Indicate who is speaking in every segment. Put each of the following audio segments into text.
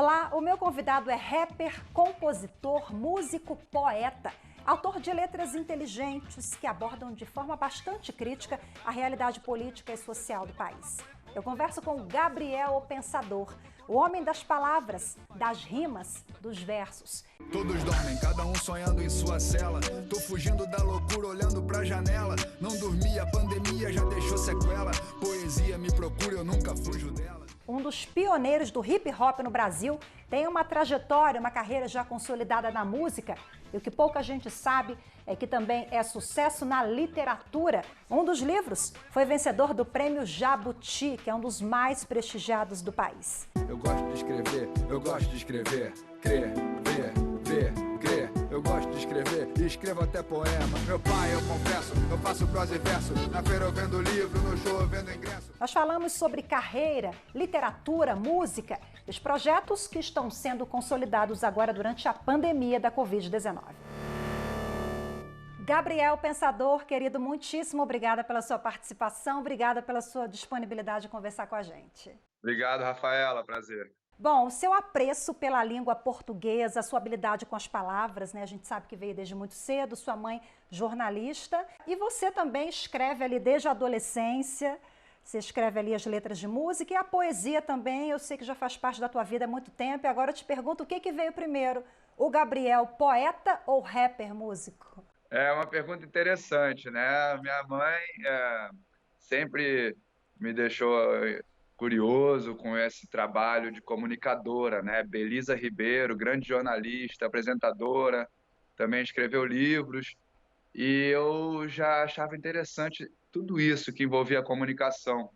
Speaker 1: Olá, o meu convidado é rapper, compositor, músico, poeta, autor de letras inteligentes que abordam de forma bastante crítica a realidade política e social do país. Eu converso com Gabriel o Pensador, o homem das palavras, das rimas, dos versos.
Speaker 2: Todos dormem, cada um sonhando em sua cela. Tô fugindo da loucura, olhando pra janela. Não dormi, a pandemia já deixou sequela. Poesia me procura, eu nunca fujo dela.
Speaker 1: Um dos pioneiros do hip hop no Brasil, tem uma trajetória, uma carreira já consolidada na música, e o que pouca gente sabe é que também é sucesso na literatura. Um dos livros foi vencedor do Prêmio Jabuti, que é um dos mais prestigiados do país.
Speaker 2: Eu gosto de escrever, eu gosto de escrever. Crer, ver, crer. Eu gosto de escrever e escrevo até poema. Meu pai, eu confesso, eu faço prosa e verso. Na feira eu vendo livro, no show eu vendo ingresso.
Speaker 1: Nós falamos sobre carreira, literatura, música, os projetos que estão sendo consolidados agora durante a pandemia da Covid-19. Gabriel Pensador, querido, muitíssimo obrigada pela sua participação, obrigada pela sua disponibilidade de conversar com a gente.
Speaker 3: Obrigado, Rafaela, prazer.
Speaker 1: Bom, o seu apreço pela língua portuguesa, a sua habilidade com as palavras, né? A gente sabe que veio desde muito cedo, sua mãe jornalista, e você também escreve ali desde a adolescência, você escreve ali as letras de música e a poesia também, eu sei que já faz parte da tua vida há muito tempo, e agora eu te pergunto, o que veio primeiro, o Gabriel poeta ou rapper músico?
Speaker 3: É uma pergunta interessante, né? Minha mãe sempre me deixou curioso com esse trabalho de comunicadora, né? Belisa Ribeiro, grande jornalista, apresentadora, também escreveu livros, e eu já achava interessante tudo isso que envolvia a comunicação,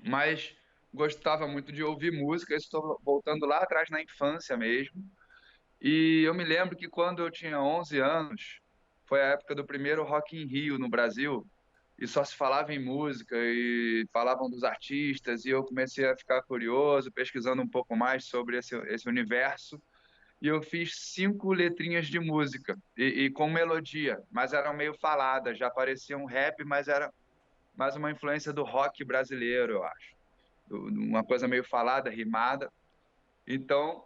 Speaker 3: mas gostava muito de ouvir música, estou voltando lá atrás na infância mesmo, e eu me lembro que quando eu tinha 11 anos, foi a época do primeiro Rock in Rio no Brasil, e só se falava em música, e falavam dos artistas, e eu comecei a ficar curioso, pesquisando um pouco mais sobre esse universo, e eu fiz 5 letrinhas de música, e com melodia, mas eram meio faladas, já parecia um rap, mas era mais uma influência do rock brasileiro, eu acho. Uma coisa meio falada, rimada. Então,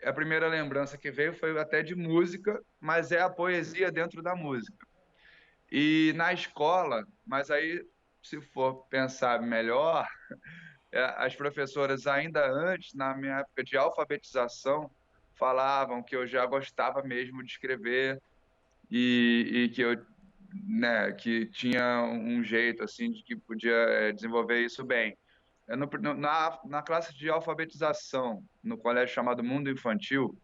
Speaker 3: a primeira lembrança que veio foi até de música, mas é a poesia dentro da música. E na escola, mas aí, se for pensar melhor, as professoras ainda antes, na minha época de alfabetização, falavam que eu já gostava mesmo de escrever e que eu, né, que tinha um jeito assim de que podia desenvolver isso bem. Na classe de alfabetização, no colégio chamado Mundo Infantil,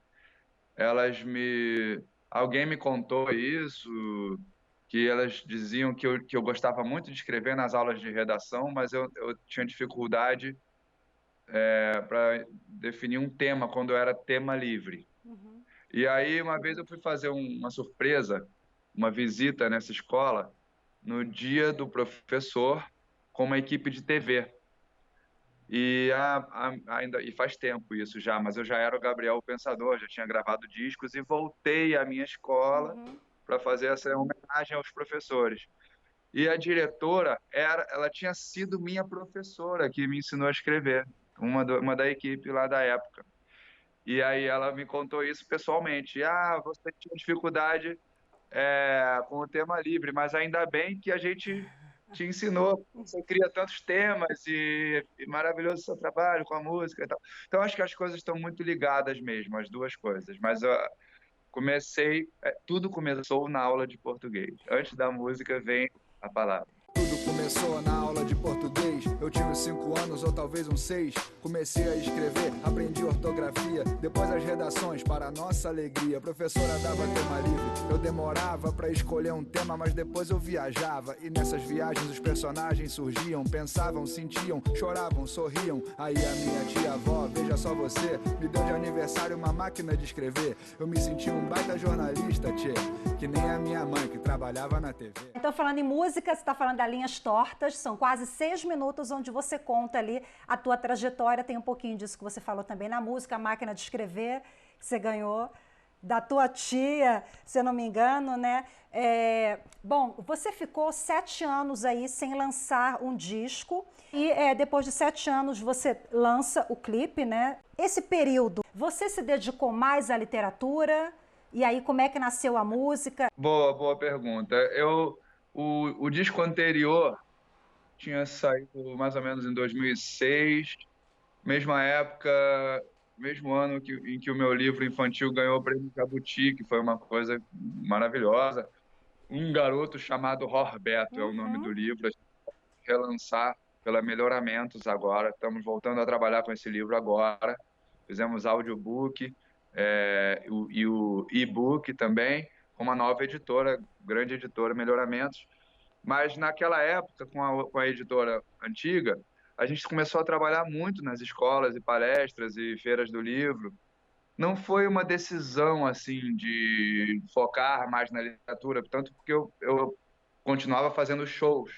Speaker 3: alguém me contou isso, que elas diziam que eu gostava muito de escrever nas aulas de redação, mas eu tinha dificuldade para definir um tema quando era tema livre. E aí, uma vez eu fui fazer uma surpresa, uma visita nessa escola, no dia do professor, com uma equipe de TV. E ainda faz tempo isso já, mas eu já era o Gabriel o Pensador, já tinha gravado discos e voltei à minha escola para fazer essa homenagem aos professores. E a diretora, ela tinha sido minha professora, que me ensinou a escrever, uma da equipe lá da época. E aí ela me contou isso pessoalmente. Você tinha dificuldade com o tema livre, mas ainda bem que a gente te ensinou. Você cria tantos temas e maravilhoso o seu trabalho com a música e tal. Então acho que as coisas estão muito ligadas mesmo, as duas coisas. Mas tudo começou na aula de português. Antes da música vem a palavra.
Speaker 2: Tudo começou na aula de português. Eu tinha uns 5 anos ou talvez uns 6. Comecei a escrever, aprendi ortografia. Depois as redações, para nossa alegria. A professora dava tema livre. Eu demorava pra escolher um tema, mas depois eu viajava. E nessas viagens os personagens surgiam. Pensavam, sentiam, choravam, sorriam. Aí a minha tia-avó, veja só você, me deu de aniversário uma máquina de escrever. Eu me senti um baita jornalista, tchê, que nem a minha mãe que trabalhava na TV.
Speaker 1: Então, falando em música, você está falando da Linhas Tortas, são quase 6 minutos onde você conta ali a tua trajetória, tem um pouquinho disso que você falou também na música, a máquina de escrever, que você ganhou da tua tia, se eu não me engano, né? Bom, você ficou 7 anos aí sem lançar um disco e depois de 7 anos você lança o clipe, né? Esse período, você se dedicou mais à literatura? E aí, como é que nasceu a música?
Speaker 3: Boa pergunta. O disco anterior tinha saído mais ou menos em 2006, mesma época, mesmo ano em que o meu livro infantil ganhou o prêmio Jabuti, que foi uma coisa maravilhosa. Um Garoto Chamado Norberto é o nome do livro. A gente vai relançar pela Melhoramentos agora. Estamos voltando a trabalhar com esse livro agora. Fizemos audiobook e o e-book também, com uma nova editora, grande editora, Melhoramentos. Mas naquela época, com a editora antiga, a gente começou a trabalhar muito nas escolas e palestras e feiras do livro. Não foi uma decisão assim de focar mais na literatura, tanto porque eu continuava fazendo shows.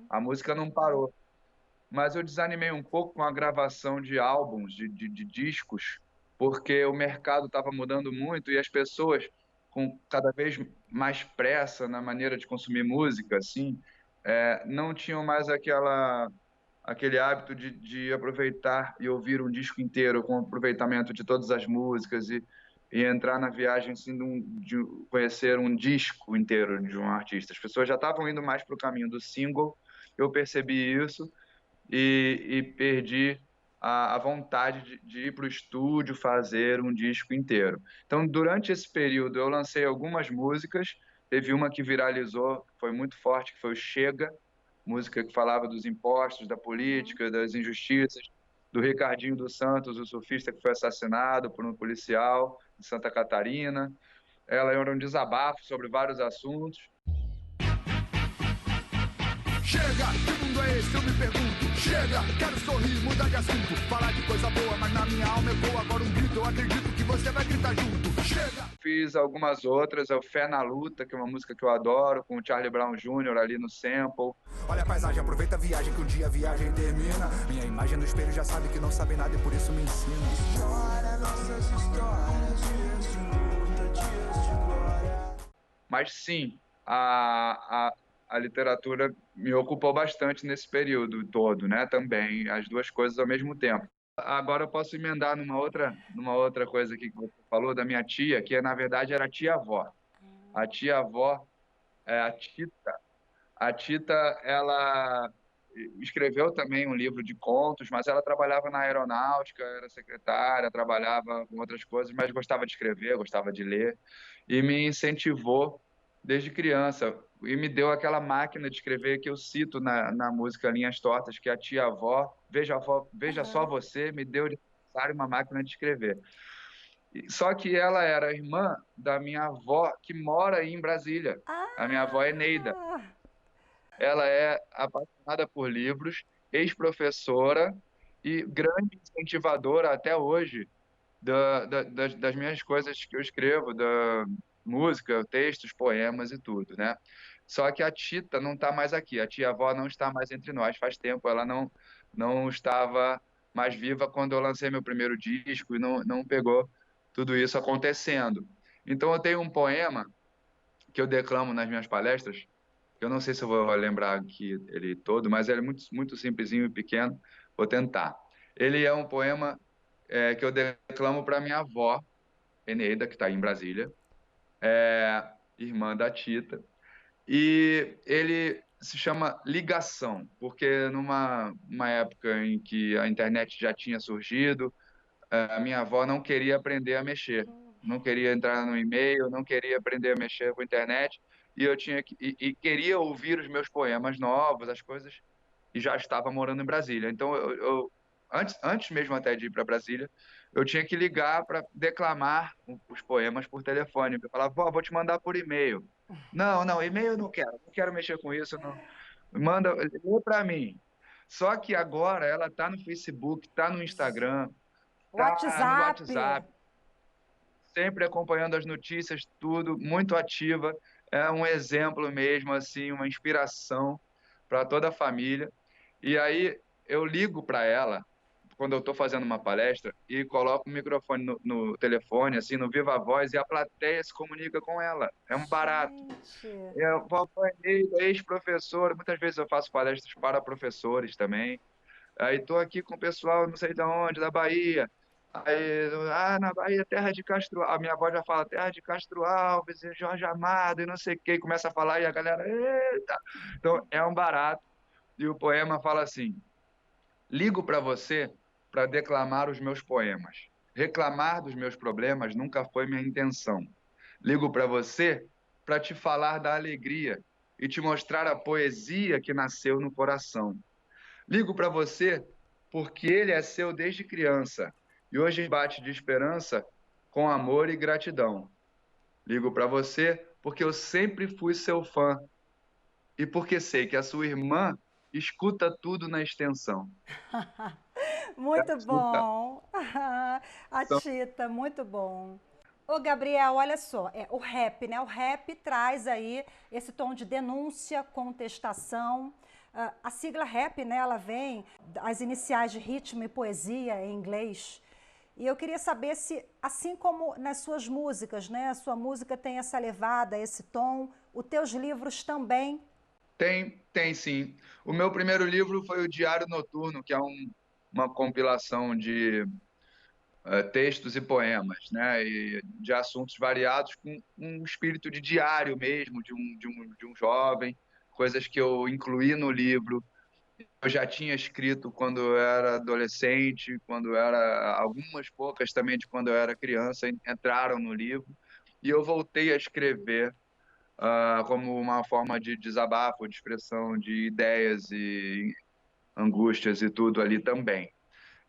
Speaker 3: A música não parou. Mas eu desanimei um pouco com a gravação de álbuns, de discos, porque o mercado estava mudando muito e as pessoas com cada vez mais pressa na maneira de consumir música, assim, não tinham mais aquele hábito de aproveitar e ouvir um disco inteiro com aproveitamento de todas as músicas e entrar na viagem assim, de conhecer um disco inteiro de um artista. As pessoas já estavam indo mais para o caminho do single, eu percebi isso e perdi a vontade de ir para o estúdio fazer um disco inteiro. Então, durante esse período, eu lancei algumas músicas, teve uma que viralizou, foi muito forte, que foi o Chega, música que falava dos impostos, da política, das injustiças, do Ricardinho dos Santos, o surfista que foi assassinado por um policial em Santa Catarina. Ela era um desabafo sobre vários assuntos.
Speaker 2: Chega, que mundo é esse? Eu me pergunto. Chega, quero sorrir, mudar de assunto. Falar de coisa boa, mas na minha alma ecoa agora um grito. Eu acredito que você vai gritar junto. Chega!
Speaker 3: Fiz algumas outras, é o Fé na Luta, que é uma música que eu adoro, com o Charlie Brown Jr. ali no sample.
Speaker 2: Olha a paisagem, aproveita a viagem, que um dia a viagem termina. Minha imagem no espelho já sabe que não sabe nada e por isso me ensina. Chora nossas histórias, dias de luta, dias de glória.
Speaker 3: Mas sim, a literatura me ocupou bastante nesse período todo, né? Também, as duas coisas ao mesmo tempo. Agora eu posso emendar numa outra coisa aqui que você falou da minha tia, que na verdade era a tia-avó. A tia-avó é a Tita. A Tita, ela escreveu também um livro de contos, mas ela trabalhava na aeronáutica, era secretária, trabalhava com outras coisas, mas gostava de escrever, gostava de ler, e me incentivou desde criança. E me deu aquela máquina de escrever que eu cito na música Linhas Tortas, que é a tia-avó, veja só você, me deu de necessário uma máquina de escrever. Só que ela era irmã da minha avó, que mora em Brasília. A minha avó é Neida. Ela é apaixonada por livros, ex-professora e grande incentivadora até hoje das minhas coisas que eu escrevo, da música, textos, poemas e tudo, né? Só que a Tita não está mais aqui, a tia-avó não está mais entre nós, faz tempo, ela não estava mais viva quando eu lancei meu primeiro disco e não pegou tudo isso acontecendo. Então eu tenho um poema que eu declamo nas minhas palestras, eu não sei se eu vou lembrar aqui ele todo, mas ele é muito, muito simplesinho e pequeno, vou tentar. Ele é um poema que eu declamo para minha avó, Eneida, que está em Brasília, irmã da Tita, e ele se chama Ligação, porque numa época em que a internet já tinha surgido, a minha avó não queria aprender a mexer, não queria entrar no e-mail, não queria aprender a mexer com a internet, e eu tinha e queria ouvir os meus poemas novos, as coisas, e já estava morando em Brasília. Então, antes mesmo até de ir para Brasília, eu tinha que ligar para declamar os poemas por telefone. Eu falava, vó, vou te mandar por e-mail. Não, e-mail eu não quero mexer com isso, não. Manda, lê para mim. Só que agora ela está no Facebook, está no Instagram, está no WhatsApp, sempre acompanhando as notícias, tudo, muito ativa. É um exemplo mesmo, assim, uma inspiração para toda a família. E aí eu ligo para ela quando eu estou fazendo uma palestra e coloco o microfone no telefone, assim, no Viva Voz, e a plateia se comunica com ela. É um barato. É, vovó Eneida, ex-professora, muitas vezes eu faço palestras para professores também. Aí estou aqui com o pessoal, não sei de onde, da Bahia. Aí, na Bahia, terra de Castro Alves. A minha avó já fala terra de Castro Alves, e Jorge Amado, e não sei o que, e começa a falar e a galera, eita! Então, é um barato. E o poema fala assim: ligo para você para declamar os meus poemas. Reclamar dos meus problemas nunca foi minha intenção. Ligo para você para te falar da alegria e te mostrar a poesia que nasceu no coração. Ligo para você porque ele é seu desde criança e hoje bate de esperança com amor e gratidão. Ligo para você porque eu sempre fui seu fã e porque sei que a sua irmã escuta tudo na extensão.
Speaker 1: Muito
Speaker 3: Escuta.
Speaker 1: bom. A Tita, muito bom. Ô, Gabriel, olha só, o rap, né? O rap traz aí esse tom de denúncia, contestação. A sigla rap, né? Ela vem as iniciais de ritmo e poesia em inglês. E eu queria saber se, assim como nas suas músicas, né? A sua música tem essa levada, esse tom, os teus livros também.
Speaker 3: Tem sim. O meu primeiro livro foi o Diário Noturno, que é uma compilação de textos e poemas, né? E de assuntos variados, com um espírito de diário mesmo, de um jovem, coisas que eu incluí no livro. Eu já tinha escrito quando eu era adolescente, quando eu era algumas poucas também de quando eu era criança entraram no livro, e eu voltei a escrever como uma forma de desabafo, de expressão de ideias e angústias e tudo ali também.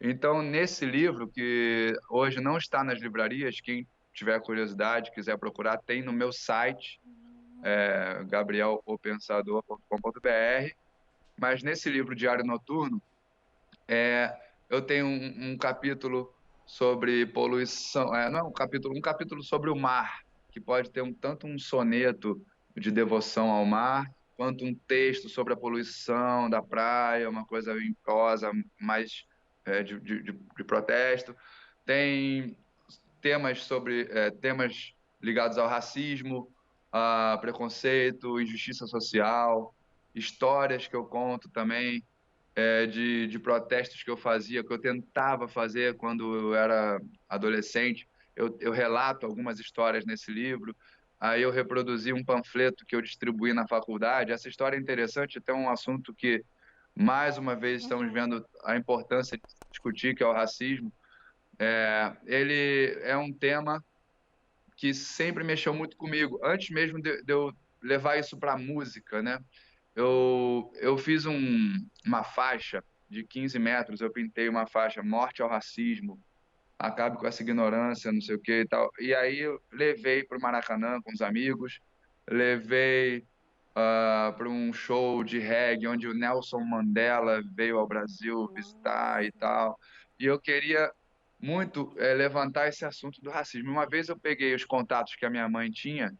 Speaker 3: Então, nesse livro, que hoje não está nas livrarias, quem tiver curiosidade, quiser procurar, tem no meu site, gabrielopensador.com.br. Mas nesse livro, Diário Noturno, eu tenho um capítulo sobre poluição, não é um capítulo sobre o mar, que pode ter tanto um soneto de devoção ao mar, quanto um texto sobre a poluição da praia, uma coisa em prosa mais de protesto. Tem temas ligados ao racismo, a preconceito, injustiça social, histórias que eu conto também de protestos que eu fazia, que eu tentava fazer quando eu era adolescente. Eu relato algumas histórias nesse livro. Aí eu reproduzi um panfleto que eu distribuí na faculdade. Essa história é interessante, até um assunto que, mais uma vez, estamos vendo a importância de discutir, que é o racismo. Ele é um tema que sempre mexeu muito comigo, antes mesmo de eu levar isso para a música, né? Eu fiz uma faixa de 15 metros, eu pintei uma faixa Morte ao Racismo, acabe com essa ignorância, não sei o que e tal. E aí eu levei para o Maracanã com os amigos, levei para um show de reggae onde o Nelson Mandela veio ao Brasil visitar e tal. E eu queria muito levantar esse assunto do racismo. Uma vez eu peguei os contatos que a minha mãe tinha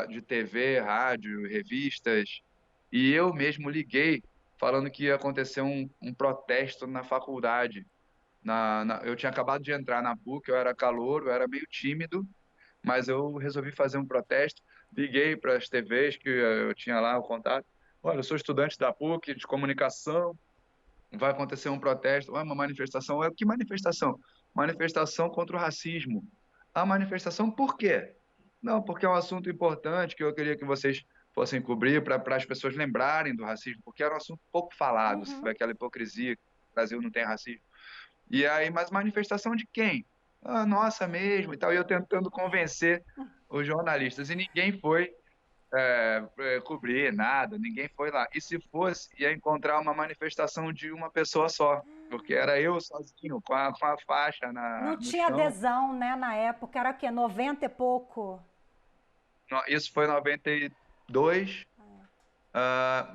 Speaker 3: de TV, rádio, revistas, e eu mesmo liguei falando que ia acontecer um protesto na faculdade. Eu tinha acabado de entrar na PUC, eu era calouro, eu era meio tímido, mas eu resolvi fazer um protesto. Liguei para as TVs que eu tinha lá o contato. Olha, eu sou estudante da PUC de comunicação, vai acontecer um protesto, uma manifestação. Que manifestação? Manifestação contra o racismo. A manifestação por quê? Não, porque é um assunto importante que eu queria que vocês fossem cobrir para as pessoas lembrarem do racismo, porque era um assunto pouco falado,
Speaker 1: Uhum.
Speaker 3: sabe? Aquela hipocrisia que o Brasil não tem racismo. E aí, mas manifestação de quem? Nossa mesmo e tal. E eu tentando convencer os jornalistas. E ninguém foi cobrir nada, ninguém foi lá. E se fosse, ia encontrar uma manifestação de uma pessoa só, porque era eu sozinho, com a faixa
Speaker 1: Não
Speaker 3: no
Speaker 1: tinha
Speaker 3: chão.
Speaker 1: adesão, né, na época, era o quê? 90 e pouco?
Speaker 3: Isso foi em 92.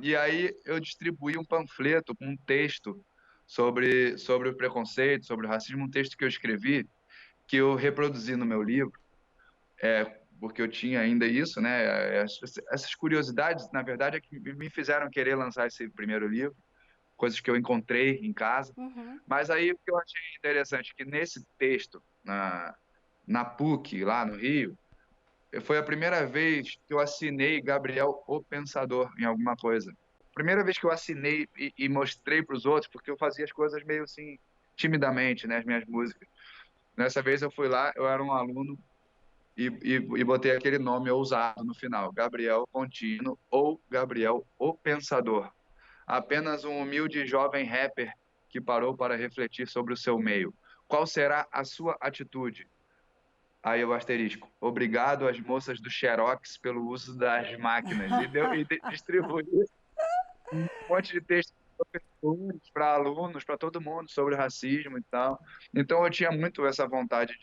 Speaker 3: E aí eu distribuí um panfleto com um texto sobre o preconceito, sobre o racismo, um texto que eu escrevi, que eu reproduzi no meu livro, porque eu tinha ainda isso, né? Essas curiosidades, na verdade, é que me fizeram querer lançar esse primeiro livro, coisas que eu encontrei em casa.
Speaker 1: Uhum.
Speaker 3: Mas aí o que eu achei interessante, que nesse texto, na PUC, lá no Rio, foi a primeira vez que eu assinei Gabriel o Pensador em alguma coisa. Primeira vez que eu assinei e mostrei para os outros, porque eu fazia as coisas meio assim, timidamente, né, as minhas músicas. Nessa vez eu fui lá, eu era um aluno e botei aquele nome ousado no final, Gabriel Contino ou Gabriel o Pensador. Apenas um humilde jovem rapper que parou para refletir sobre o seu meio. Qual será a sua atitude? Aí o asterisco. Obrigado às moças do Xerox pelo uso das máquinas. Distribuí um monte de texto para professores, para alunos, para todo mundo sobre racismo e tal. Então eu tinha muito essa vontade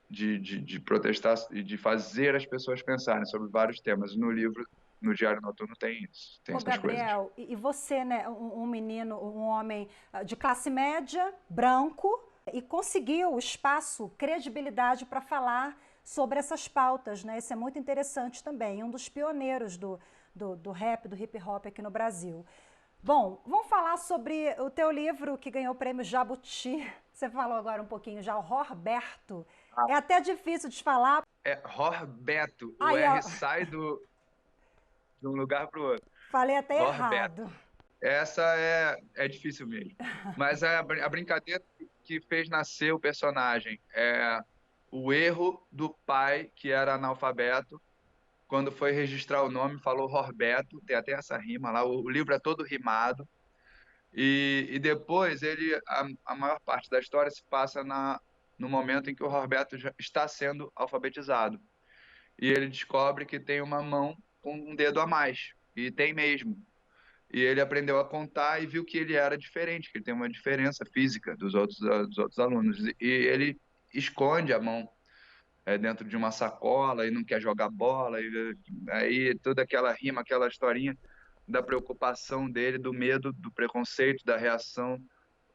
Speaker 3: de protestar e de fazer as pessoas pensarem sobre vários temas. No livro, no Diário Noturno, tem isso, tem
Speaker 1: Ô,
Speaker 3: essas coisas.
Speaker 1: Gabriel, e você, né, um menino, um homem de classe média, branco, e conseguiu espaço, credibilidade para falar sobre essas pautas, né? Isso é muito interessante também, um dos pioneiros do rap, do hip hop aqui no Brasil. Bom, vamos falar sobre o teu livro que ganhou o prêmio Jabuti. Você falou agora um pouquinho já, o Rorberto. É até difícil de falar.
Speaker 3: É Rorbeto, o
Speaker 1: Aí,
Speaker 3: R
Speaker 1: ó,
Speaker 3: sai de um lugar para o outro.
Speaker 1: falei até
Speaker 3: Rorbeto.
Speaker 1: errado.
Speaker 3: Essa é difícil mesmo. Mas a brincadeira que fez nascer o personagem é o erro do pai, que era analfabeto, quando foi registrar o nome, falou Rorbeto, tem até essa rima lá, o livro é todo rimado, e depois a maior parte da história se passa no momento em que o Rorbeto já está sendo alfabetizado. E ele descobre que tem uma mão com um dedo a mais, e tem mesmo. E ele aprendeu a contar e viu que ele era diferente, que ele tem uma diferença física dos outros alunos. E ele esconde a mão dentro de uma sacola e não quer jogar bola. E aí toda aquela rima, aquela historinha da preocupação dele, do medo, do preconceito, da reação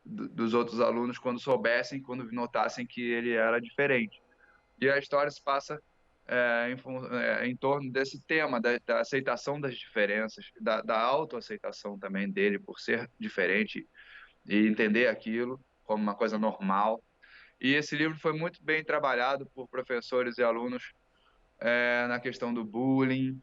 Speaker 3: dos outros alunos quando soubessem, quando notassem que ele era diferente. E a história se passa em torno desse tema, da aceitação das diferenças, da autoaceitação também dele por ser diferente e entender aquilo como uma coisa normal. E esse livro foi muito bem trabalhado por professores e alunos na questão do bullying,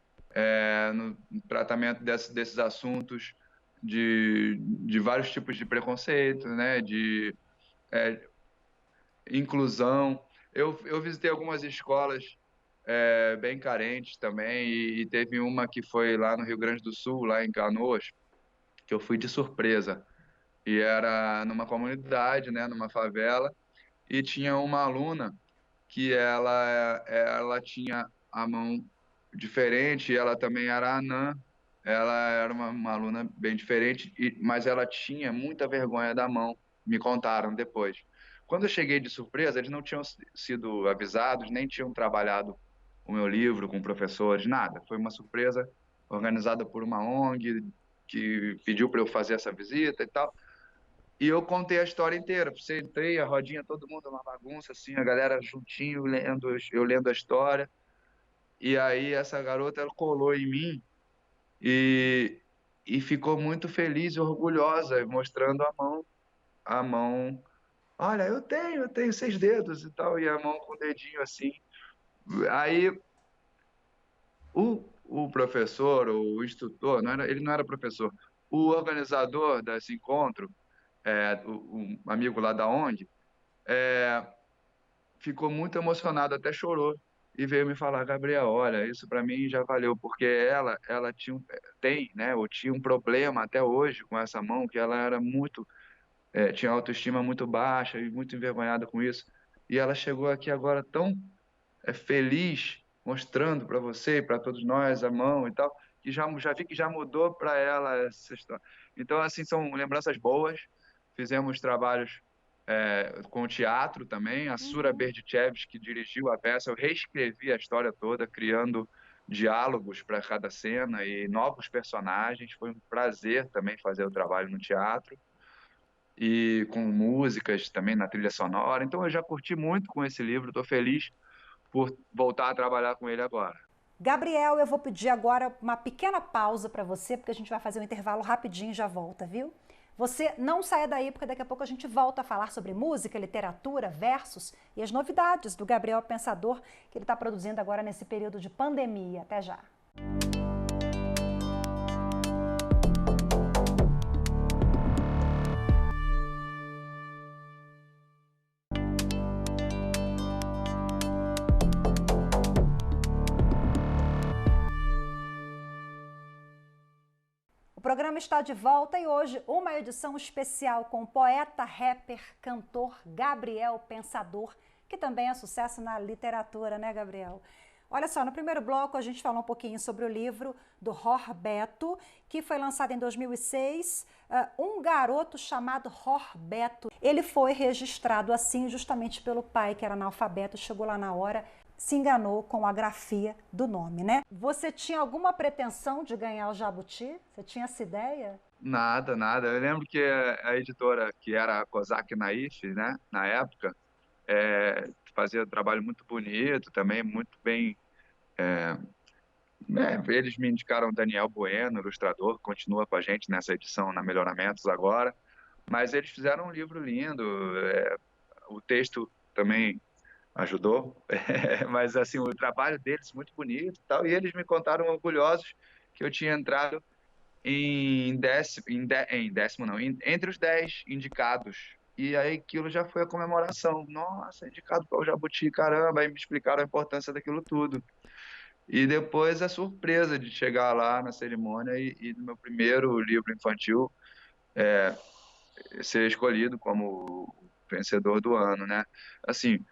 Speaker 3: no tratamento desses assuntos, de vários tipos de preconceito, né, de inclusão. Eu visitei algumas escolas bem carentes também, e teve uma que foi lá no Rio Grande do Sul, lá em Canoas, que eu fui de surpresa. E era numa comunidade, né, numa favela, e tinha uma aluna que ela tinha a mão diferente, e ela também era anã, ela era uma aluna bem diferente, mas ela tinha muita vergonha da mão, me contaram depois. Quando eu cheguei de surpresa, eles não tinham sido avisados, nem tinham trabalhado o meu livro com professores, nada. Foi uma surpresa organizada por uma ONG que pediu para eu fazer essa visita e tal. E eu contei a história inteira. Sentei, a rodinha, todo mundo uma bagunça, assim, a galera juntinho, eu lendo a história. E aí essa garota, ela colou em mim e, e ficou muito feliz e orgulhosa, mostrando a mão. Olha, eu tenho 6 dedos e tal, e a mão com o dedinho assim. Aí o professor, o instrutor, ele não era professor, o organizador desse encontro, um amigo lá da ONG, ficou muito emocionado, até chorou, e veio me falar, Gabriel, olha, isso para mim já valeu, porque ela tem, né, ou tinha um problema até hoje com essa mão, que ela era muito, tinha autoestima muito baixa e muito envergonhada com isso, e ela chegou aqui agora tão feliz, mostrando para você e para todos nós a mão e tal, que já vi que já mudou para ela essa história. Então, assim, são lembranças boas. Fizemos trabalhos com o teatro também. A Sura Berdichevs, que dirigiu a peça, eu reescrevi a história toda, criando diálogos para cada cena e novos personagens. Foi um prazer também fazer o trabalho no teatro e com músicas também na trilha sonora. Então, eu já curti muito com esse livro, estou feliz por voltar a trabalhar com ele agora.
Speaker 1: Gabriel, eu vou pedir agora uma pequena pausa para você, porque a gente vai fazer um intervalo rapidinho e já volta, viu? Você não saia daí, porque daqui a pouco a gente volta a falar sobre música, literatura, versos e as novidades do Gabriel Pensador que ele está produzindo agora nesse período de pandemia. Até já! programa está de volta e hoje uma edição especial com o poeta, rapper, cantor Gabriel Pensador, que também é sucesso na literatura, né, Gabriel? Olha só, no primeiro bloco a gente falou um pouquinho sobre o livro do Roberto, que foi lançado em 2006, Um Garoto Chamado Roberto. Ele foi registrado assim justamente pelo pai, que era analfabeto, chegou lá na hora, se enganou com a grafia do nome, né? Você tinha alguma pretensão de ganhar o Jabuti? Você tinha essa ideia?
Speaker 3: Nada, nada. Eu lembro que a editora, que era a Kozak Naif, né, na época, fazia um trabalho muito bonito também, muito bem. Eles me indicaram o Daniel Bueno, ilustrador, continua com a gente nessa edição na Melhoramentos agora. Mas eles fizeram um livro lindo, o texto também ajudou, mas assim, o trabalho deles muito bonito e tal, e eles me contaram orgulhosos que eu tinha entrado entre os 10 indicados. E aí aquilo já foi a comemoração. Nossa, indicado para o Jabuti, caramba, aí me explicaram a importância daquilo tudo. E depois a surpresa de chegar lá na cerimônia e no meu primeiro livro infantil ser escolhido como o vencedor do ano, né? Assim,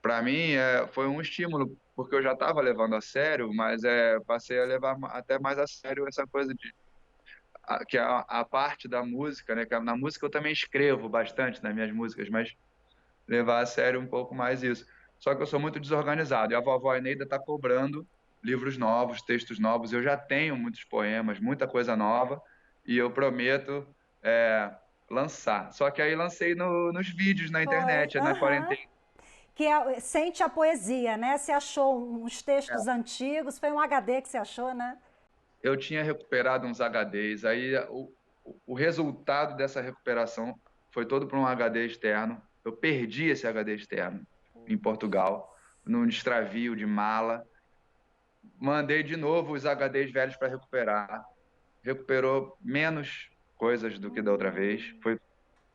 Speaker 3: para mim foi um estímulo, porque eu já estava levando a sério, mas passei a levar até mais a sério essa coisa que é a parte da música, né? Que na música eu também escrevo bastante nas minhas músicas, mas levar a sério um pouco mais isso. Só que eu sou muito desorganizado e a vovó Eneida está cobrando livros novos, textos novos. Eu já tenho muitos poemas, muita coisa nova e eu prometo lançar. Só que aí lancei nos vídeos na
Speaker 1: Foi,
Speaker 3: internet, na quarentena.
Speaker 1: Que sente a poesia, né? Você achou uns textos antigos, foi um HD que você achou, né?
Speaker 3: Eu tinha recuperado uns HDs, aí o resultado dessa recuperação foi todo para um HD externo. Eu perdi esse HD externo em Portugal, num extravio de mala. Mandei de novo os HDs velhos para recuperar. Recuperou menos coisas do que da outra vez.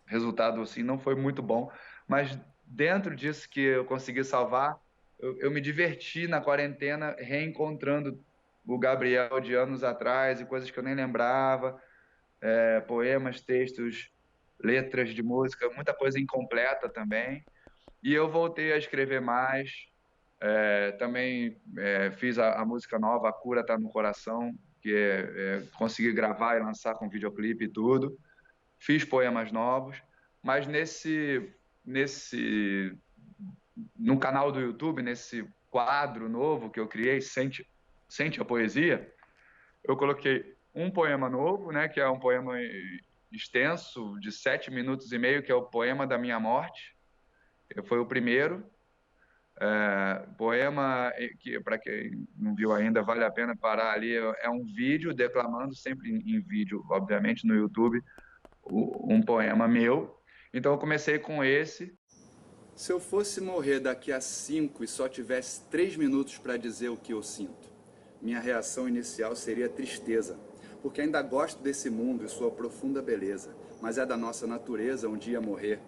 Speaker 3: Resultado assim não foi muito bom, mas dentro disso que eu consegui salvar, eu me diverti na quarentena reencontrando o Gabriel de anos atrás e coisas que eu nem lembrava, poemas, textos, letras de música, muita coisa incompleta também. E eu voltei a escrever mais. Também fiz a música nova, A Cura Tá no Coração, que consegui gravar e lançar com videoclipe e tudo. Fiz poemas novos, mas no canal do YouTube, nesse quadro novo que eu criei, Sente a Poesia, eu coloquei um poema novo, né, que é um poema extenso, de 7 minutos e meio, que é o Poema da Minha Morte. Foi o primeiro. Poema que, para quem não viu ainda, vale a pena parar ali. É um vídeo declamando, sempre em vídeo, obviamente, no YouTube, um poema meu. Então eu comecei com esse.
Speaker 2: Se eu fosse morrer daqui a 5 e só tivesse 3 minutos para dizer o que eu sinto, minha reação inicial seria tristeza, porque ainda gosto desse mundo e sua profunda beleza, mas é da nossa natureza um dia morrer.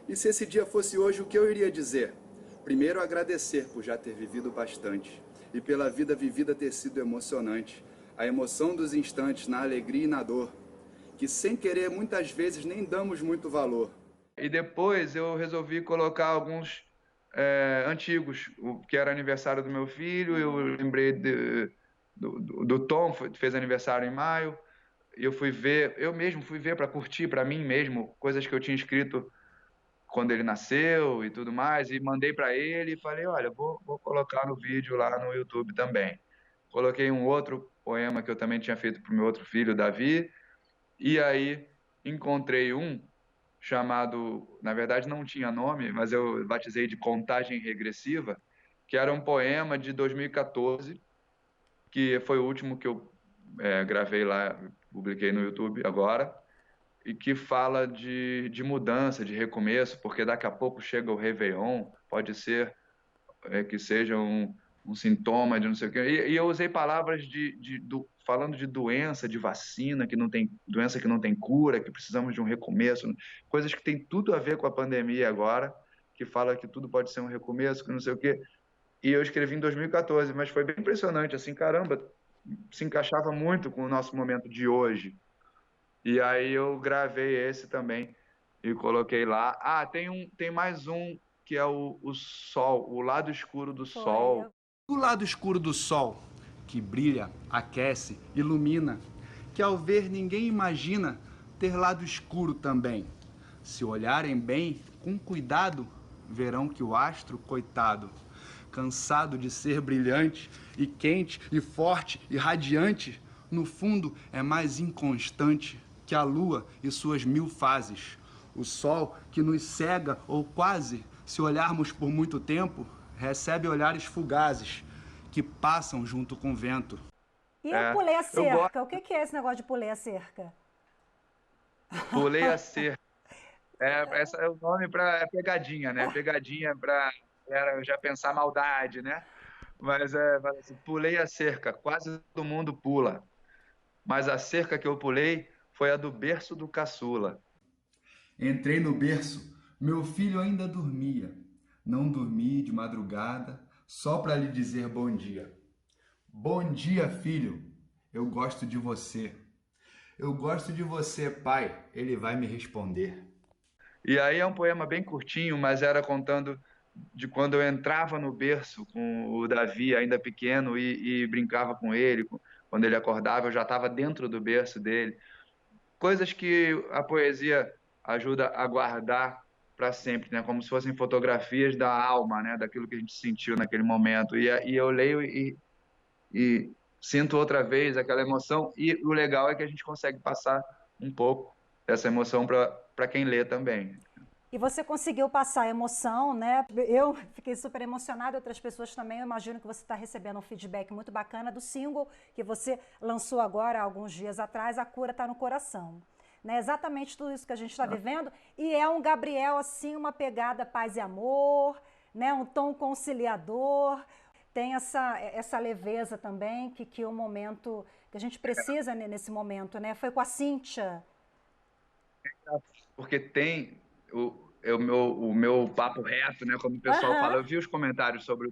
Speaker 2: E se esse dia fosse hoje, o que eu iria dizer? Primeiro, agradecer por já ter vivido bastante e pela vida vivida ter sido emocionante, a emoção dos instantes na alegria e na dor, que sem querer muitas vezes nem damos muito valor.
Speaker 3: E depois eu resolvi colocar alguns antigos, que era aniversário do meu filho. Eu lembrei do Tom, fez aniversário em maio. Eu mesmo fui ver para curtir para mim mesmo coisas que eu tinha escrito quando ele nasceu e tudo mais, e mandei para ele e falei, olha, vou colocar no vídeo lá no YouTube também. Coloquei um outro poema que eu também tinha feito para o meu outro filho, Davi, e aí encontrei um chamado, na verdade não tinha nome, mas eu batizei de Contagem Regressiva, que era um poema de 2014, que foi o último que eu gravei lá, publiquei no YouTube agora, e que fala de mudança, de recomeço, porque daqui a pouco chega o Réveillon, pode ser que seja um sintoma de não sei o quê. E eu usei palavras falando de doença, de vacina, doença que não tem cura, que precisamos de um recomeço, coisas que tem tudo a ver com a pandemia agora, que fala que tudo pode ser um recomeço, que não sei o quê. E eu escrevi em 2014, mas foi bem impressionante, assim, caramba, se encaixava muito com o nosso momento de hoje. E aí eu gravei esse também e coloquei lá. Ah, tem mais um que é o Sol, o lado escuro do
Speaker 1: Foi.
Speaker 3: Sol.
Speaker 2: O lado escuro do sol, que brilha, aquece, ilumina, que ao ver ninguém imagina ter lado escuro também. Se olharem bem, com cuidado, verão que o astro, coitado, cansado de ser brilhante e quente e forte e radiante, no fundo é mais inconstante que a lua e suas 1000 fases. O sol que nos cega ou quase, se olharmos por muito tempo, recebe olhares fugazes que passam junto com o vento.
Speaker 1: E eu
Speaker 3: É,
Speaker 1: pulei a
Speaker 3: eu gosto,
Speaker 1: cerca. O que que é esse negócio de pulei a cerca?
Speaker 3: pulei a cerca. Essa é o nome para pegadinha, né? Pegadinha para já pensar maldade, né? Mas fala assim, pulei a cerca, quase todo mundo pula. Mas a cerca que eu pulei foi a do berço do caçula.
Speaker 2: Entrei no berço, meu filho ainda dormia. Não dormi de madrugada, só para lhe dizer bom dia. Bom dia, filho. Eu gosto de você. Eu gosto de você, pai. Ele vai me responder.
Speaker 3: E aí é um poema bem curtinho, mas era contando de quando eu entrava no berço com o Davi, ainda pequeno, e brincava com ele. Quando ele acordava, eu já estava dentro do berço dele. Coisas que a poesia ajuda a guardar para sempre, né? Como se fossem fotografias da alma, né? Daquilo que a gente sentiu naquele momento. E eu leio e sinto outra vez aquela emoção. E o legal é que a gente consegue passar um pouco dessa emoção para quem lê também.
Speaker 1: E você conseguiu passar a emoção, né? Eu fiquei super emocionada, outras pessoas também. Eu imagino que você está recebendo um feedback muito bacana do single que você lançou agora, há alguns dias atrás, A Cura Tá no Coração. Né? Exatamente tudo isso que a gente está vivendo. E é um Gabriel, assim, uma pegada paz e amor, né? Um tom conciliador. Tem essa leveza também, que o momento que a gente precisa nesse momento, né? Foi com a Cíntia.
Speaker 3: Porque tem o meu papo reto, né? Como o pessoal fala.
Speaker 1: Aham.
Speaker 3: Eu vi os comentários sobre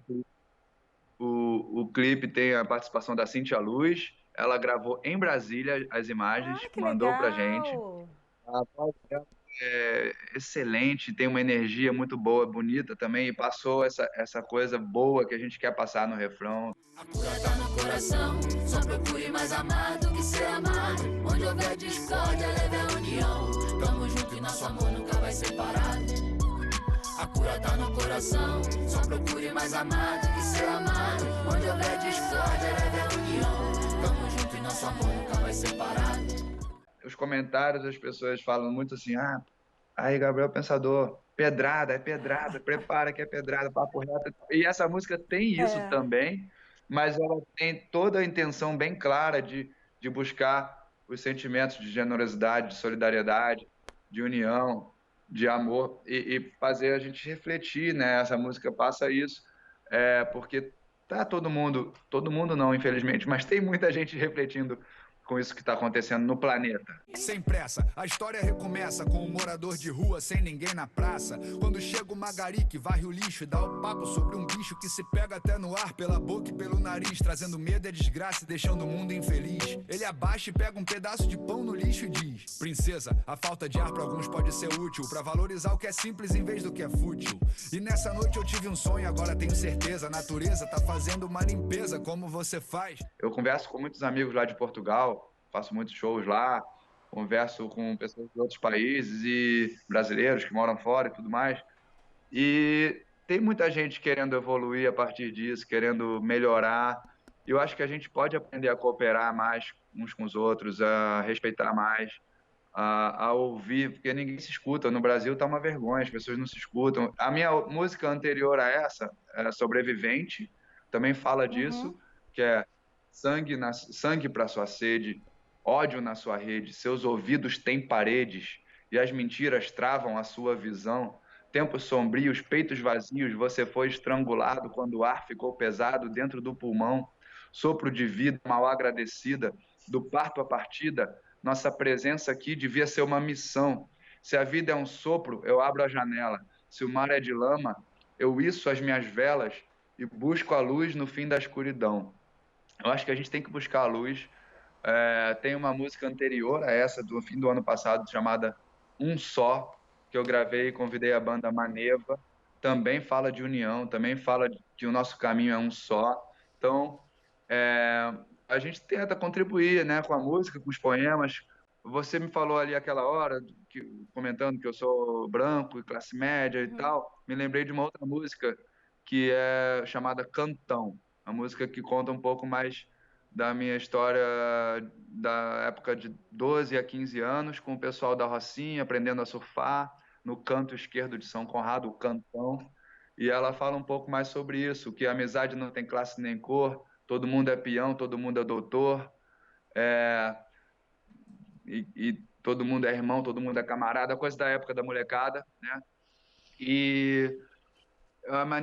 Speaker 3: o clipe, tem a participação da Cintia Luz. Ela gravou em Brasília as imagens,
Speaker 1: Ah, que
Speaker 3: mandou pra gente.
Speaker 1: legal!
Speaker 3: A voz dela é excelente, tem uma energia muito boa, bonita também, e passou essa coisa boa que a gente quer passar no refrão.
Speaker 4: A cura tá no coração, só procure mais amar do que ser amado. Onde houver discórdia, leve a união. Tamo junto e nosso amor nunca vai separado. A cura tá no coração, só procure mais amar do que ser amado. Onde houver discórdia, leve a união. Tamo junto e nosso amor nunca vai separado.
Speaker 3: Os comentários das pessoas falam muito assim, aí Gabriel Pensador, pedrada, é pedrada, prepara que é pedrada, papo reto. E essa música tem isso
Speaker 1: É.
Speaker 3: também, mas ela tem toda a intenção bem clara de buscar os sentimentos de generosidade, de solidariedade, de união, de amor, e fazer a gente refletir, né? Essa música passa isso, porque tá todo mundo não, infelizmente, mas tem muita gente refletindo com isso que está acontecendo no planeta.
Speaker 2: Sem pressa, a história recomeça com um morador de rua sem ninguém na praça. Quando chega o Magari que varre o lixo e dá o papo sobre um bicho que se pega até no ar pela boca e pelo nariz, trazendo medo e desgraça e deixando o mundo infeliz. Ele abaixa e pega um pedaço de pão no lixo e diz: princesa, a falta de ar para alguns pode ser útil, para valorizar o que é simples em vez do que é fútil. E nessa noite eu tive um sonho, agora tenho certeza, a natureza tá fazendo uma limpeza como você faz.
Speaker 3: Eu converso com muitos amigos lá de Portugal, faço muitos shows lá, converso com pessoas de outros países e brasileiros que moram fora e tudo mais. E tem muita gente querendo evoluir a partir disso, querendo melhorar. E eu acho que a gente pode aprender a cooperar mais uns com os outros, a respeitar mais, a ouvir, porque ninguém se escuta. No Brasil tá uma vergonha, as pessoas não se escutam. A minha música anterior a essa, Sobrevivente, também fala
Speaker 1: Uhum.
Speaker 3: disso, que é sangue para sua sede, ódio na sua rede, seus ouvidos têm paredes e as mentiras travam a sua visão. Tempos sombrios, peitos vazios, você foi estrangulado quando o ar ficou pesado dentro do pulmão. Sopro de vida mal agradecida, do parto à partida, nossa presença aqui devia ser uma missão. Se a vida é um sopro, eu abro a janela. Se o mar é de lama, eu iço as minhas velas e busco a luz no fim da escuridão. Eu acho que a gente tem que buscar a luz. Tem uma música anterior a essa, do fim do ano passado, chamada Um Só, que eu gravei e convidei a banda Maneva. Também fala de união, também fala de que o nosso caminho é um só. Então, é, a gente tenta contribuir, né, com a música, com os poemas. Você me falou ali aquela hora, comentando que eu sou branco e classe média e tal. Me lembrei de uma outra música que é chamada Cantão, uma música que conta um pouco mais da minha história da época de 12 a 15 anos, com o pessoal da Rocinha, aprendendo a surfar no canto esquerdo de São Conrado, o Cantão. E ela fala um pouco mais sobre isso, que a amizade não tem classe nem cor, todo mundo é peão, todo mundo é doutor, é, e todo mundo é irmão, todo mundo é camarada, coisa da época da molecada, né? E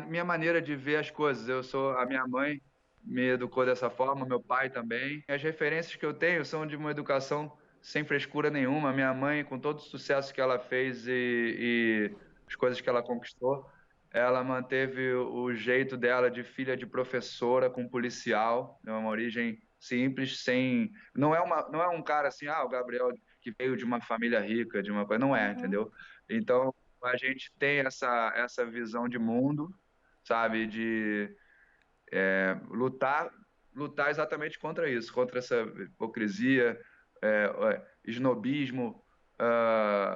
Speaker 3: minha maneira de ver as coisas, a minha mãe me educou dessa forma, meu pai também. As referências que eu tenho são de uma educação sem frescura nenhuma. Minha mãe, com todo o sucesso que ela fez e as coisas que ela conquistou, ela manteve o jeito dela de filha de professora com policial, é uma origem simples, sem, não é um cara assim, o Gabriel que veio de uma família rica, de uma coisa, não é,
Speaker 1: Uhum.
Speaker 3: entendeu? Então, a gente tem essa visão de mundo, sabe, de lutar lutar exatamente contra isso, contra essa hipocrisia, esnobismo,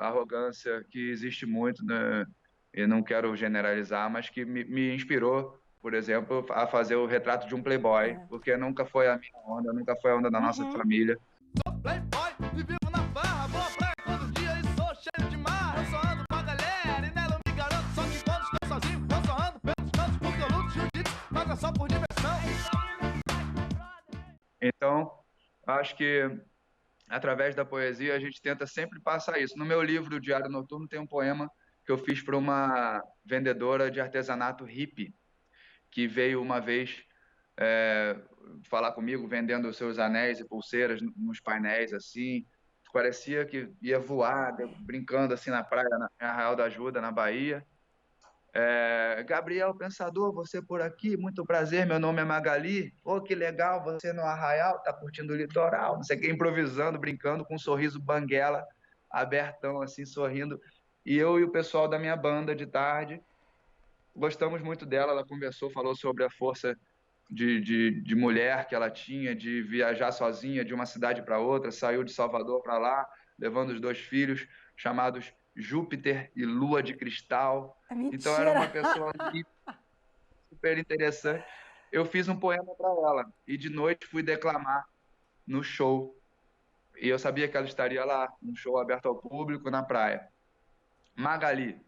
Speaker 3: arrogância que existe muito, né? E não quero generalizar, mas que me inspirou, por exemplo, a fazer o retrato de um playboy,
Speaker 1: É.
Speaker 3: porque nunca foi a minha onda, nunca foi a onda da nossa
Speaker 1: Uhum.
Speaker 3: família.
Speaker 5: Playboy, e vivo na farra, boa praia todo dia e sou cheio de marra. Eu só ando com a galera e nela eu me garanto. Só que quando estou sozinho, eu só ando pelos cantos porque eu luto jiu-jitsu, mas é só por diversão.
Speaker 3: Então, acho que através da poesia a gente tenta sempre passar isso. No meu livro, o Diário Noturno, tem um poema que eu fiz para uma vendedora de artesanato hippie, que veio uma vez é, falar comigo vendendo os seus anéis e pulseiras nos painéis, assim. Parecia que ia voar, brincando assim na praia, em Arraial da Ajuda, na Bahia. Gabriel Pensador, você por aqui, muito prazer, meu nome é Magali. Oh, que legal, você no Arraial, tá curtindo o litoral, não sei o que, improvisando, brincando, com um sorriso banguela, abertão, assim, sorrindo. E eu e o pessoal da minha banda de tarde gostamos muito dela, ela conversou, falou sobre a força de mulher que ela tinha, de viajar sozinha de uma cidade para outra, saiu de Salvador para lá, levando os dois filhos, chamados Júpiter e Lua de Cristal.
Speaker 1: É
Speaker 3: Então era
Speaker 1: mentira.
Speaker 3: uma pessoa super interessante. Eu fiz um poema para ela e de noite fui declamar no show. E eu sabia que ela estaria lá, um show aberto ao público na praia. Magali,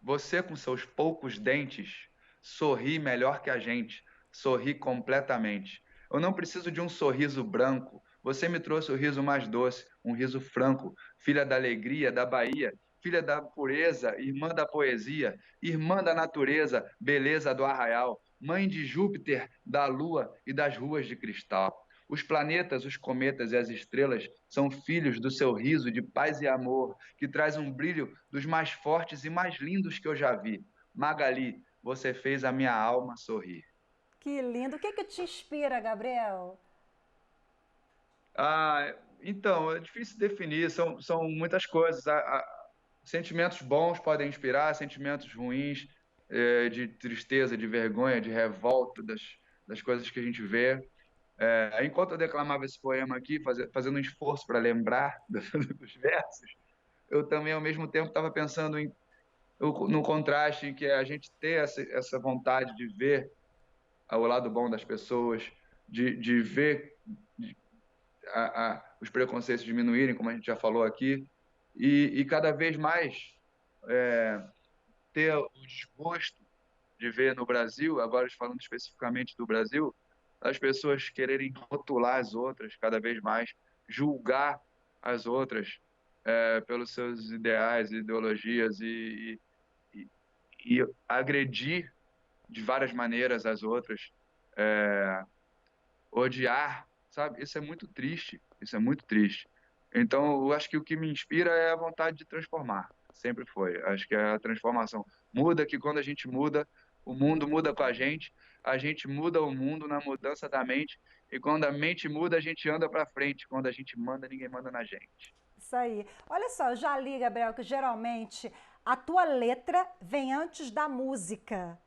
Speaker 3: você com seus poucos dentes sorri melhor que a gente, sorri completamente. Eu não preciso de um sorriso branco. Você me trouxe o riso mais doce, um riso franco, filha da alegria, da Bahia, filha da pureza, irmã da poesia, irmã da natureza, beleza do arraial, mãe de Júpiter, da lua e das ruas de cristal. Os planetas, os cometas e as estrelas são filhos do seu riso de paz e amor, que traz um brilho dos mais fortes e mais lindos que eu já vi. Magali, você fez a minha alma sorrir.
Speaker 1: Que lindo. O que que te inspira, Gabriel?
Speaker 3: Então, é difícil definir, são muitas coisas. Sentimentos bons podem inspirar, sentimentos ruins, de tristeza, de vergonha, de revolta das coisas que a gente vê. Enquanto eu declamava esse poema aqui, fazendo um esforço para lembrar dos versos, eu também, ao mesmo tempo, estava pensando no contraste em que é a gente ter essa vontade de ver o lado bom das pessoas, de ver os preconceitos diminuírem, como a gente já falou aqui, e cada vez mais ter o desgosto de ver no Brasil, agora falando especificamente do Brasil, as pessoas quererem rotular as outras cada vez mais, julgar as outras pelos seus ideais, ideologias e agredir de várias maneiras as outras, odiar, sabe? Isso é muito triste, isso é muito triste. Então, eu acho que o que me inspira é a vontade de transformar, sempre foi. Acho que é a transformação muda, que quando a gente muda, O mundo muda com a gente muda o mundo na mudança da mente, e quando a mente muda, a gente anda para frente. Quando a gente manda, ninguém manda na gente.
Speaker 1: Isso aí. Olha só, eu já li, Gabriel, que geralmente a tua letra vem antes da música.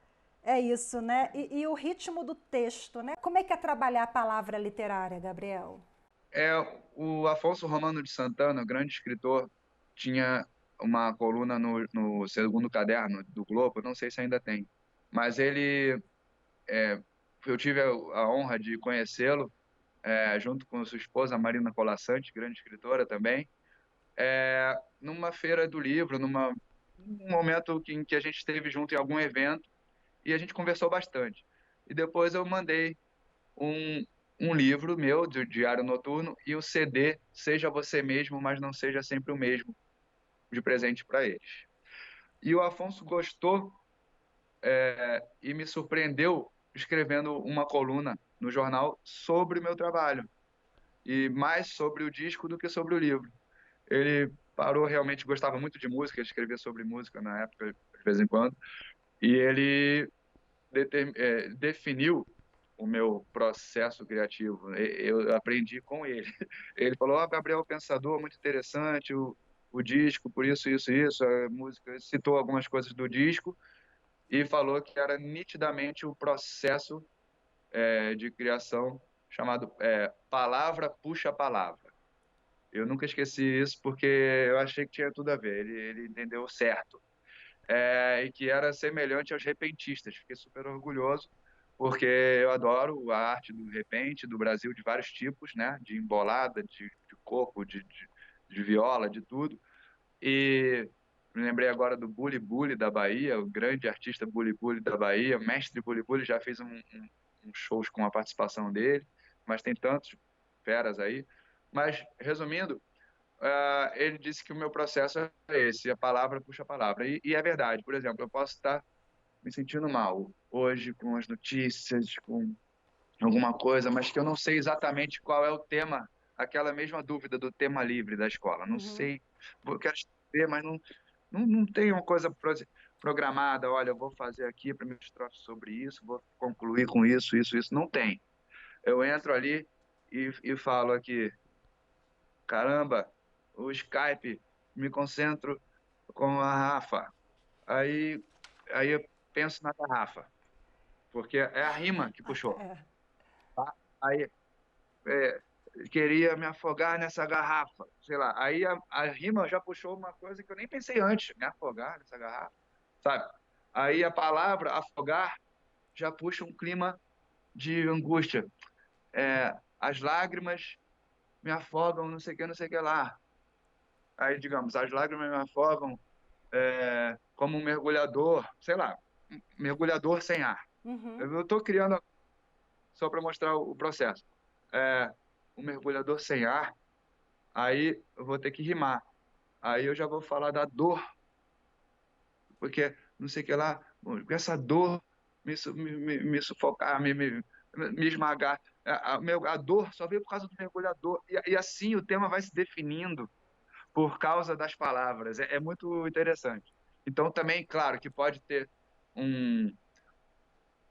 Speaker 1: É isso, né? E o ritmo do texto, né? Como é que é trabalhar a palavra literária, Gabriel?
Speaker 3: É, o Afonso Romano de Santana, grande escritor, tinha uma coluna no segundo caderno do Globo, não sei se ainda tem, mas eu tive a honra de conhecê-lo, junto com sua esposa Marina Colasanti, grande escritora também, numa feira do livro, num momento em que a gente esteve junto em algum evento e a gente conversou bastante. E depois eu mandei um, um livro meu, do Diário Noturno, e o CD Seja Você Mesmo, mas Não Seja Sempre o Mesmo, de presente para eles. E o Afonso gostou, e me surpreendeu escrevendo uma coluna no jornal sobre o meu trabalho, e mais sobre o disco do que sobre o livro. Ele parou, realmente gostava muito de música, ele escrevia sobre música na época, de vez em quando, e ele definiu o meu processo criativo. Eu aprendi com ele. Ele falou: "Ó, Gabriel Pensador, muito interessante o disco, por isso, isso, isso, a música". Citou algumas coisas do disco e falou que era nitidamente o processo de criação chamado palavra puxa palavra. Eu nunca esqueci isso porque eu achei que tinha tudo a ver. Ele entendeu certo. E que era semelhante aos repentistas. Fiquei super orgulhoso, porque eu adoro a arte do repente, do Brasil, de vários tipos, né? De embolada, de coco, de viola, de tudo. E me lembrei agora do Buli Buli da Bahia, o grande artista Buli Buli da Bahia, mestre Buli Buli, já fiz um shows com a participação dele, mas tem tantos feras aí. Mas, resumindo, ele disse que o meu processo é esse, a palavra puxa a palavra. E é verdade, por exemplo, eu posso estar me sentindo mal hoje com as notícias, com alguma coisa, mas que eu não sei exatamente qual é o tema, aquela mesma dúvida do tema livre da escola. Não
Speaker 1: Uhum.
Speaker 3: sei, eu quero escrever, mas não tem uma coisa programada, olha, eu vou fazer aqui a primeira estrofe sobre isso, vou concluir com isso, isso, isso. Não tem. Eu entro ali e falo aqui, caramba, o Skype, me concentro com a Rafa. Aí, aí eu penso na garrafa, porque é a rima que puxou.
Speaker 1: É.
Speaker 3: Tá? Aí é, queria me afogar nessa garrafa, sei lá. Aí a rima já puxou uma coisa que eu nem pensei antes, me afogar nessa garrafa, sabe? Aí a palavra afogar já puxa um clima de angústia. As lágrimas me afogam, não sei o que lá. Aí, digamos, as lágrimas me afogam como um mergulhador, sei lá, um mergulhador sem ar.
Speaker 1: Uhum.
Speaker 3: Eu estou criando só para mostrar o processo. Um mergulhador sem ar, aí eu vou ter que rimar. Aí eu já vou falar da dor, porque não sei o que lá, essa dor me sufocar, me esmagar. A dor só veio por causa do mergulhador. E assim o tema vai se definindo por causa das palavras. É muito interessante. Então, também, claro, que pode ter um,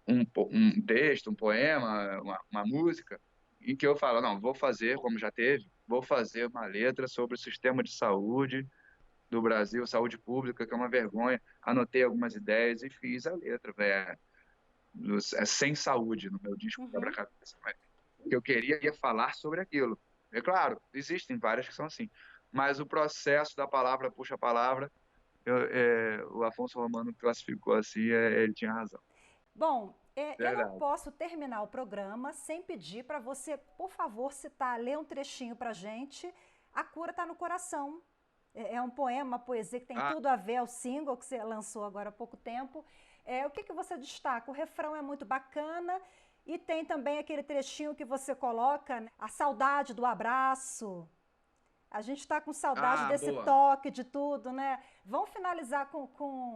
Speaker 3: um texto, um poema, uma música, em que eu falo, não, vou fazer, como já teve, vou fazer uma letra sobre o sistema de saúde do Brasil, saúde pública, que é uma vergonha. Anotei algumas ideias e fiz a letra, sem saúde no meu disco
Speaker 1: Uhum.
Speaker 3: Quebra-Cabeça. Mas o que eu queria ia falar sobre aquilo. É claro, existem várias que são assim, mas o processo da palavra puxa a palavra, o Afonso Romano classificou assim, ele tinha razão.
Speaker 1: Bom, eu não
Speaker 3: Verdade.
Speaker 1: posso terminar o programa sem pedir para você, por favor, citar, ler um trechinho para gente. A Cura está no Coração. É um poema, uma poesia que tem
Speaker 3: Ah,
Speaker 1: tudo a ver ao single que você lançou agora há pouco tempo. O que que você destaca? O refrão é muito bacana e tem também aquele trechinho que você coloca, né? A saudade do abraço. A gente está com saudade desse
Speaker 3: boa.
Speaker 1: toque, de tudo, né? Vamos finalizar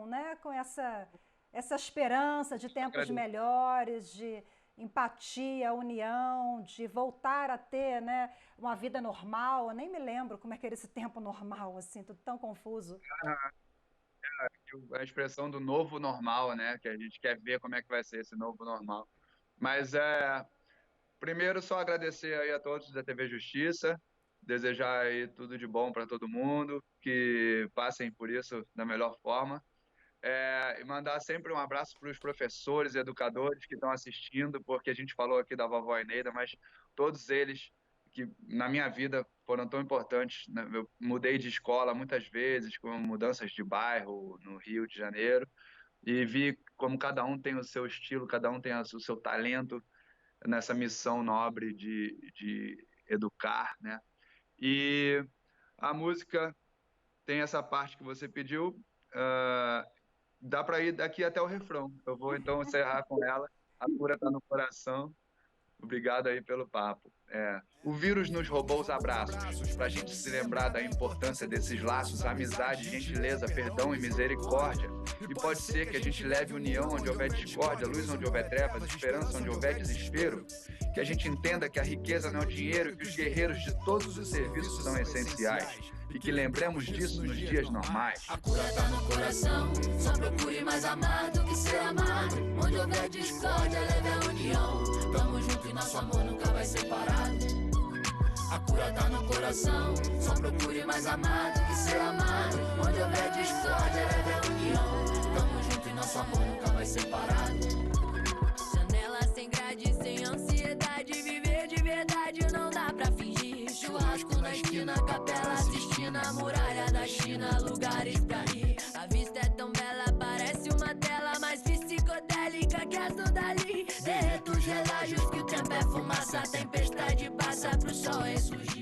Speaker 1: né, com essa esperança de tempos
Speaker 3: Agradeço.
Speaker 1: melhores, de empatia, união, de voltar a ter, né, uma vida normal. Eu nem me lembro como é que era esse tempo normal, assim, tudo tão confuso.
Speaker 3: acho a expressão do novo normal, né? Que a gente quer ver como é que vai ser esse novo normal. Mas primeiro só agradecer aí a todos da TV Justiça, desejar aí tudo de bom para todo mundo, que passem por isso da melhor forma. E mandar sempre um abraço para os professores e educadores que estão assistindo, porque a gente falou aqui da vovó Eneida, mas todos eles que na minha vida foram tão importantes, né? Eu mudei de escola muitas vezes, com mudanças de bairro no Rio de Janeiro, e vi como cada um tem o seu estilo, cada um tem o seu talento nessa missão nobre de educar, né? E a música tem essa parte que você pediu, dá para ir daqui até o refrão. Eu vou então encerrar com ela. A cura está no coração. Obrigado aí pelo papo. O vírus nos roubou os abraços, para a gente se lembrar da importância desses laços, amizade, gentileza, perdão e misericórdia. E pode ser que a gente leve união onde houver discórdia, luz onde houver trevas, esperança onde houver desespero. Que a gente entenda que a riqueza não é o dinheiro e que os guerreiros de todos os serviços são essenciais. E que lembremos disso nos dias normais.
Speaker 4: A cura tá no coração, só procure mais amar do que ser amado. Onde houver discórdia, leve a união. Tamo junto e nosso amor nunca vai separado. A cura tá no coração, só procure mais amar do que ser amado. Onde houver discórdia, leve a união. Tamo junto e nosso amor nunca vai separado. Janela sem grade, sem ansiedade, viver de verdade não dá pra fingir. Churrasco na esquina, capela assistindo a muralha da China, lugares pra ir. A vista é tão bela, parece uma tela mais psicodélica que as do Dali. Derreto os relágios que o tempo é fumaça, a tempestade passa pro sol ressurgir.